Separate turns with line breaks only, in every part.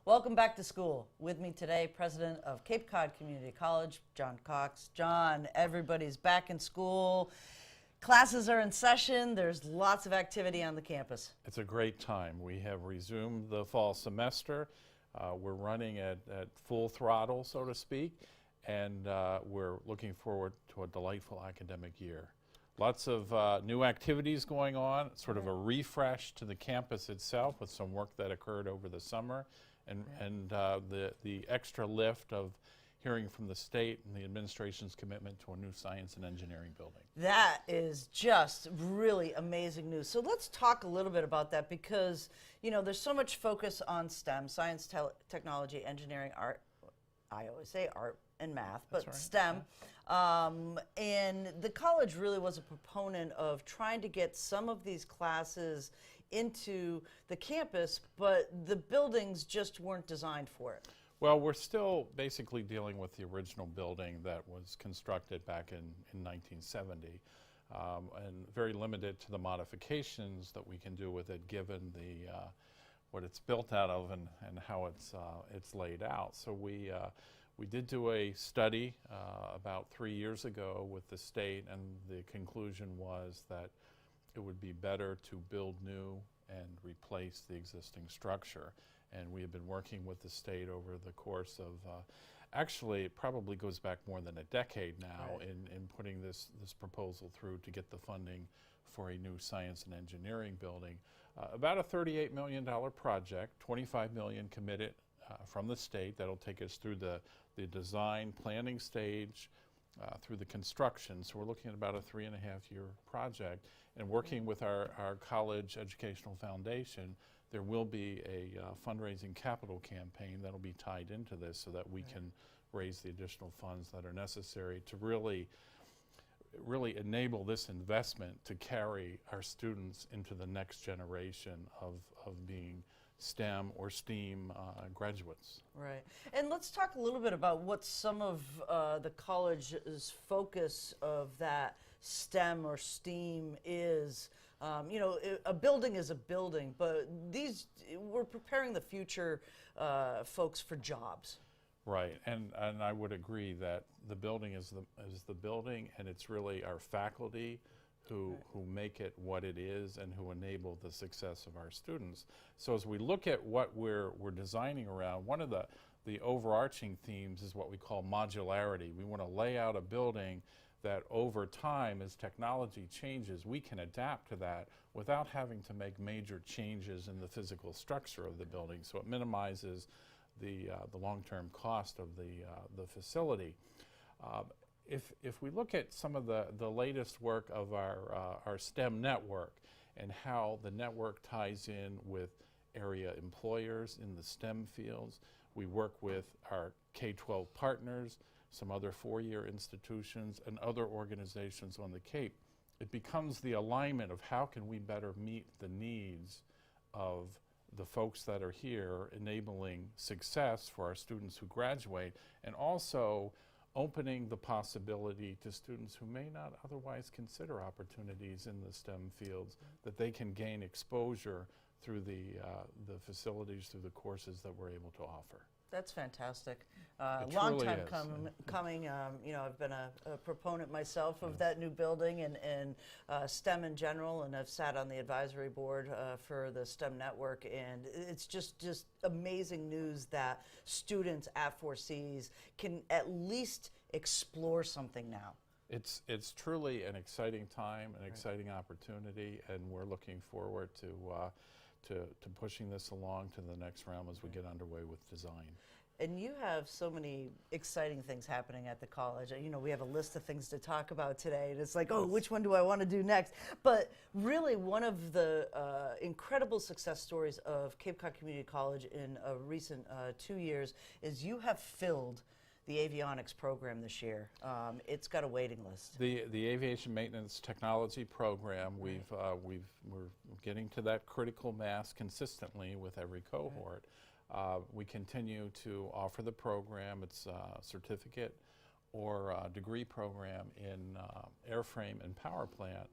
Welcome back to school. With me today, President of Cape Cod Community College, John Cox. John, everybody's back in school. Classes are in session. There's lots of activity on the campus.
It's a great time. We have resumed the fall semester. We're running at full throttle, so to speak, and we're looking forward to a delightful academic year. Lots of new activities going on, sort of a refresh to the campus itself with some work that occurred over the summer, and the extra lift of hearing from the state and the administration's commitment to a new science and engineering building.
That is just really amazing news. So let's talk a little bit about that because, you know, there's so much focus on STEM, science, technology, engineering, art. I always say art and math, but
That's right.
STEM. And the college really was a proponent of trying to get some of these classes into the campus, but the buildings just weren't designed for it.
Well, we're still basically dealing with the original building that was constructed back in 1970, and very limited to the modifications that we can do with it given the what it's built out of and how it's laid out. So we did do a study about 3 years ago with the state, and the conclusion was that it would be better to build new and replace the existing structure. And we have been working with the state over the course of, actually it probably goes back more than a decade now,
Right.
in putting this proposal through to get the funding for a new science and engineering building. About a $38 million project, $25 million committed from the state. That'll take us through the design planning stage, through the construction. So we're looking at about a 3.5-year project, and working with our college educational foundation, there will be a fundraising capital campaign that'll be tied into this so that we can raise the additional funds that are necessary to really enable this investment to carry our students into the next generation of being STEM or STEAM graduates.
Right. And let's talk a little bit about what some of the college's focus of that STEM or STEAM is. You know, a building is a building, but we're preparing the future folks for jobs.
Right, and I would agree that the building is the building, and it's really our faculty who make it what it is and who enable the success of our students. So as we look at what we're designing around, one of the overarching themes is what we call modularity. We want to lay out a building that over time, as technology changes, we can adapt to that without having to make major changes in the physical structure of the building. So it minimizes the long-term cost of the facility. If we look at some of the latest work of our STEM network and how the network ties in with area employers in the STEM fields, we work with our K-12 partners, some other four-year institutions, and other organizations on the Cape. It becomes the alignment of how can we better meet the needs of the folks that are here, enabling success for our students who graduate, and also opening the possibility to students who may not otherwise consider opportunities in the STEM fields, that they can gain exposure through the facilities, through the courses that we're able to offer.
That's fantastic.
It
Long
truly
time
is.
coming. You know, I've been a proponent myself of that new building and STEM in general, and I've sat on the advisory board for the STEM network, and it's just amazing news that students at 4Cs can at least explore something now.
It's truly an exciting time, an exciting opportunity, and we're looking forward to pushing this along to the next realm as we get underway with design.
And you have so many exciting things happening at the college. You know, we have a list of things to talk about today, and it's like, oh, which one do I want to do next? But really, one of the incredible success stories of Cape Cod Community College in a recent 2 years is you have filled the avionics program this year. It's got a waiting list.
The aviation maintenance technology program, we're getting to that critical mass consistently with every cohort. We continue to offer the program. It's a certificate or a degree program in airframe and power plant.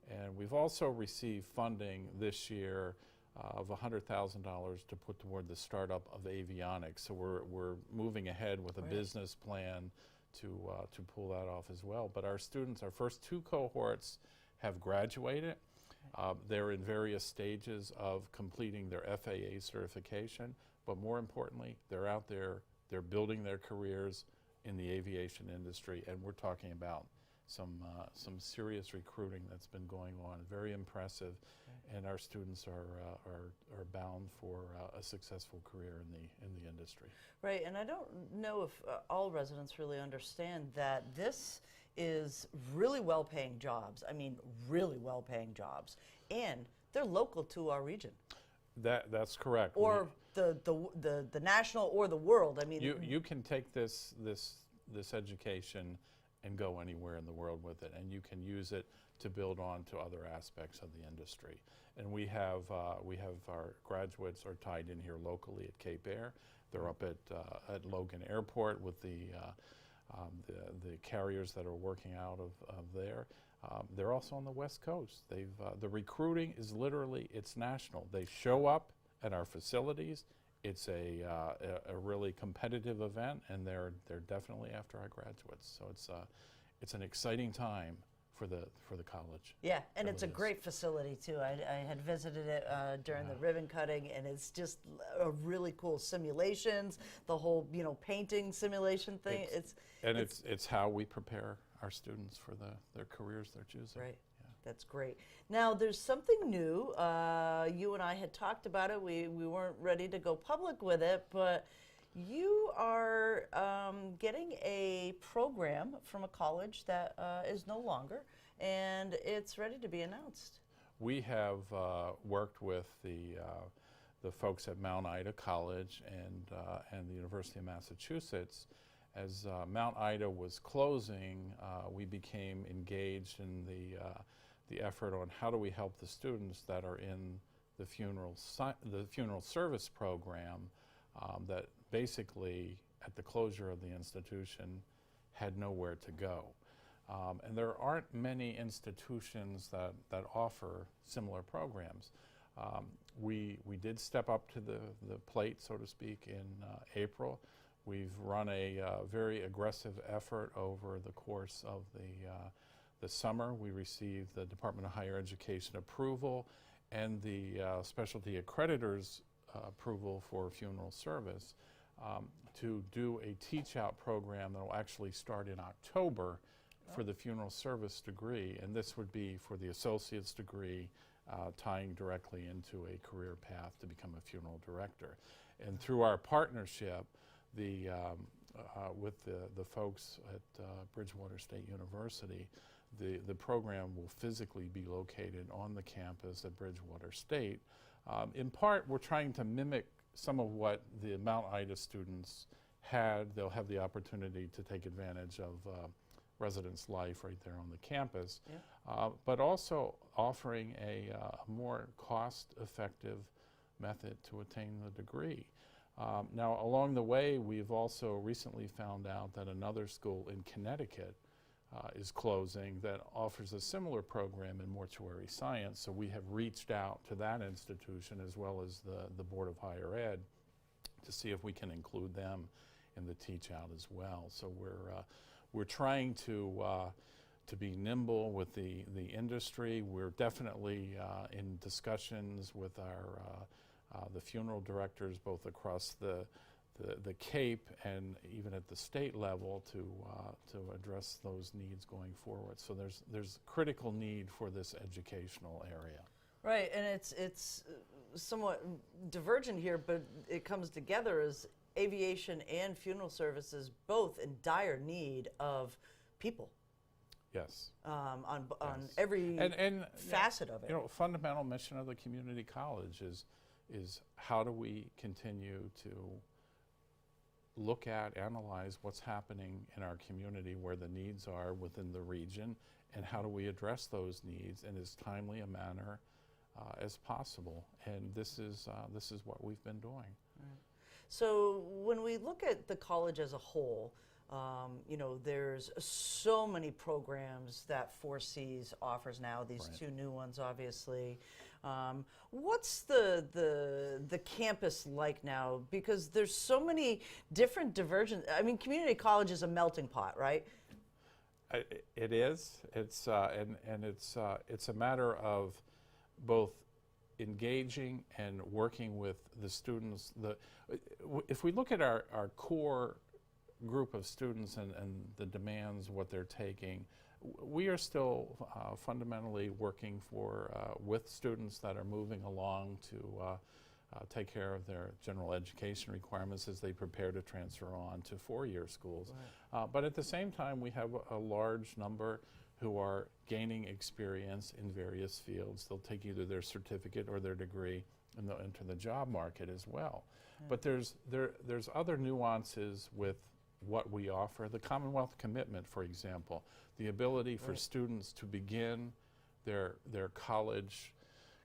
And we've also received funding this year of $100,000 to put toward the startup of avionics. So we're moving ahead with a
Right.
business plan to pull that off as well. But our students, our first 2 cohorts have graduated. They're in various stages of completing their FAA certification, but more importantly, they're out there, they're building their careers in the aviation industry, and we're talking about some serious recruiting that's been going on, very impressive, and our students are bound for a successful career in the industry.
Right, and I don't know if all residents really understand that this is really well-paying jobs. I mean, really well-paying jobs, and they're local to our region,
That's correct.
or the national or the world. I mean,
You can take this education and go anywhere in the world with it, and you can use it to build on to other aspects of the industry. And we have our graduates are tied in here locally at Cape Air. They're up at Logan Airport with the carriers that are working out of there. They're also on the West Coast. The recruiting is literally, it's national. They show up at our facilities. It's a really competitive event, and they're definitely after our graduates. So it's an exciting time for the college.
yeah, and
It
it's a
really is.
great facility too. I had visited it during the ribbon cutting, and it's just a really cool simulations. The whole painting simulation thing.
It's how we prepare our students for their careers they're choosing.
Right. That's great. Now, there's something new. You and I had talked about it. We weren't ready to go public with it, but you are getting a program from a college that is no longer, and it's ready to be announced.
We have worked with the folks at Mount Ida College and the University of Massachusetts. As Mount Ida was closing, we became engaged in the effort on how do we help the students that are in the funeral service program that basically at the closure of the institution had nowhere to go. And there aren't many institutions that offer similar programs. We did step up to the plate, so to speak, in April. We've run a very aggressive effort over the course of the summer. We received the Department of Higher Education approval and the specialty accreditors approval for funeral service to do a teach-out program that will actually start in October for the funeral service degree, and this would be for the associate's degree tying directly into a career path to become a funeral director. And through our partnership, with the folks at Bridgewater State University, the program will physically be located on the campus at Bridgewater State. In part, we're trying to mimic some of what the Mount Ida students had. They'll have the opportunity to take advantage of residence life right there on the campus, but also offering a more cost-effective method to attain the degree. Now, along the way, we've also recently found out that another school in Connecticut is closing that offers a similar program in mortuary science. So we have reached out to that institution as well as the Board of Higher Ed to see if we can include them in the teach-out as well. So we're trying to be nimble with the industry. We're definitely in discussions with the funeral directors both across the Cape and even at the state level to address those needs going forward. So there's critical need for this educational area.
Right, and it's somewhat divergent here, but it comes together as aviation and funeral services both in dire need of people.
Yes.
On
Yes.
every
and
facet of it.
Fundamental mission of the community college is how do we continue to look at, analyze what's happening in our community, where the needs are within the region, and how do we address those needs in as timely a manner as possible. And this is what we've been doing.
Right. So when we look at the college as a whole, You know, there's so many programs that Four Cs offers now. These
Right.
two new ones, obviously. What's the campus like now? Because there's so many different divergent. I mean, community college is a melting pot, right?
It is. It's it's a matter of both engaging and working with the students. If we look at our core group of students and the demands, what they're taking, we are still fundamentally working with students that are moving along to take care of their general education requirements as they prepare to transfer on to four-year schools.
Right.
But at the same time, we have a large number who are gaining experience in various fields. They'll take either their certificate or their degree and they'll enter the job market as well.
Yeah.
But there's other nuances with what we offer. The Commonwealth Commitment, for example, the ability for
Right.
students to begin their college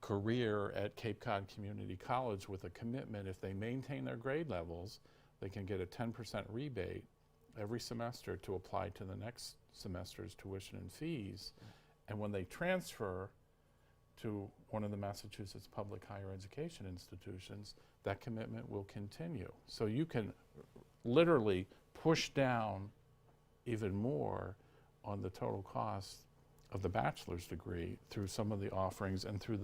career at Cape Cod Community College with a commitment. If they maintain their grade levels, they can get a 10% rebate every semester to apply to the next semester's tuition and fees. And when they transfer to one of the Massachusetts public higher education institutions, that commitment will continue. So you can literally push down even more on the total cost of the bachelor's degree through some of the offerings and through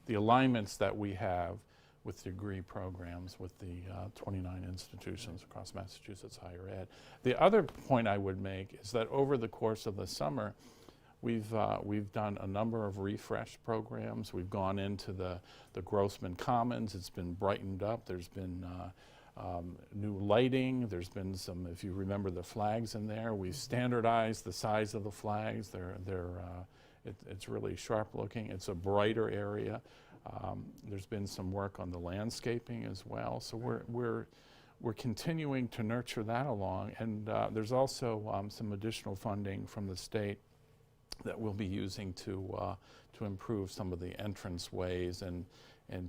the alignments that we have with degree programs with the 29 institutions across Massachusetts higher ed. The other point I would make is that over the course of the summer, we've done a number of refresh programs. We've gone into the Grossman Commons. It's been brightened up. There's been new lighting. There's been some, if you remember the flags in there, we've standardized the size of the flags. It's really sharp looking. It's a brighter area. There's been some work on the landscaping as well. So we're continuing to nurture that along. And there's also some additional funding from the state that we'll be using to improve some of the entrance ways and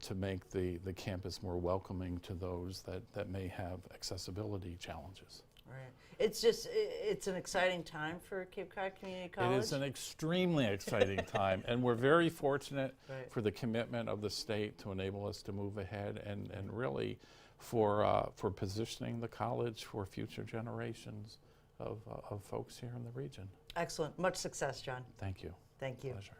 to make the campus more welcoming to those that may have accessibility challenges.
Right. It's an exciting time for Cape Cod Community College.
It is an extremely exciting time, and we're very fortunate
Right.
for the commitment of the state to enable us to move ahead and really for positioning the college for future generations of folks here in the region.
Excellent. Much success, John.
Thank you.
Thank you.
Pleasure.